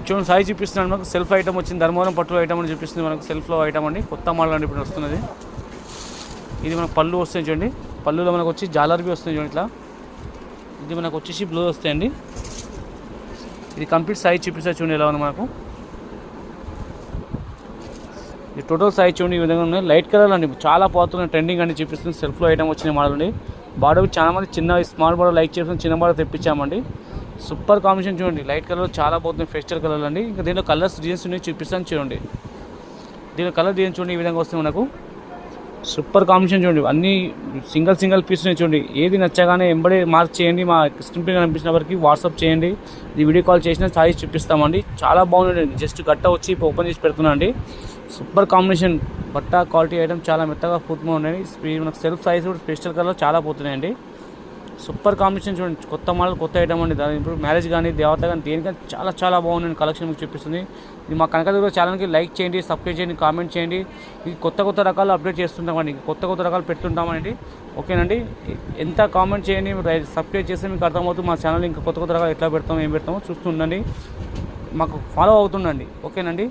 చూడండి సైజ్ చూపిస్తున్నాను మనకు సెల్ఫ్ ఐటమ్ వచ్చింది, ధర్మవరం పట్టు ఐటమ్ అని చూపిస్తుంది మనకు. సెల్ఫ్లో ఐటమ్ అండి, కొత్త మోడల్ అండి ఇప్పుడు వస్తున్నది. ఇది మనకు పళ్ళు వస్తాయి చూడండి, పళ్ళులో మనకు వచ్చి జాలర్బీ వస్తుంది చూడండి ఇట్లా. ఇది మనకు వచ్చేసి బ్లౌజ్ వస్తాయండి. ఇది కంప్లీట్ సైజ్ చూపిస్తుంది చూడండి ఎలా ఉంది మనకు. ఇది టోటల్ సైజ్ చూడండి ఈ విధంగా ఉన్నాయి. లైట్ కలర్ అండి, చాలా పోతున్నాయి, ట్రెండింగ్ అండి చూపిస్తుంది. సెల్ఫ్లో ఐటమ్ వచ్చిన మోడల్ అండి. బార్డర్ చాలా మంది చిన్న స్మాల్ బార్డర్ లైక్ చేస్తుంది, చిన్న బార్డర్ తెప్పించామండి. సూపర్ కాంబినేషన్ చూడండి, లైట్ కలర్ చాలా పోతుంది, ఫెస్టల్ కలర్ అండి. ఇంకా దీంట్లో కలర్స్ డిజైన్స్ ఉన్నాయి చూపిస్తాను చూడండి. దీనిలో కలర్ డిజైన్ చూడండి ఈ విధంగా వస్తుంది మనకు. సూపర్ కాంబినేషన్ చూడండి, అన్నీ సింగిల్ పీస్ ఉన్నాయి చూడండి. ఏది నచ్చగానే ఎంబడే మార్క్ చేయండి, మా స్క్రీన్ కనిపించిన వరకు వాట్సాప్ చేయండి. ఇది వీడియో కాల్ చేసిన సైజ్ చూపిస్తామండి. చాలా బాగుందండి, జస్ట్ గట్ట వచ్చి ఇప్పుడు ఓపెన్ చేసి పెడుతున్నా అండి. సూపర్ కాంబినేషన్, బట్ట క్వాలిటీ ఐటమ్ చాలా మెత్తగా పూర్తిగా ఉన్నాయి. మనకు సెల్ఫ్ సైజ్ కూడా స్పెషల్ కలర్ చాలా పోతున్నాయండి. సూపర్ కాంబినేషన్ చూడండి, కొత్త మోడల్ కొత్త ఐటమ్ అండి. దాని ఇప్పుడు మ్యారేజ్ కానీ దేవత కానీ దేనికని చాలా బాగుంది కలెక్షన్ మీకు చూపిస్తుంది. ఇది మా కనకదుర్గ ఛానల్కి లైక్ చేయండి, సబ్స్క్రైబ్ చేయండి, కామెంట్ చేయండి. ఇది కొత్త రకాలు అప్డేట్ చేస్తుంటామండి, కొత్త రకాలు పెడుతుంటామండి. ఓకేనండి, ఎంత కామెంట్ చేయండి, సబ్స్క్రైబ్ చేస్తే మీకు అర్థమవుతుంది మా ఛానల్ ఇంకా కొత్త రకాలు ఎట్లా పెడతామో ఏం పెడతామో చూస్తుండండి, మాకు ఫాలో అవుతుండండి. ఓకేనండి.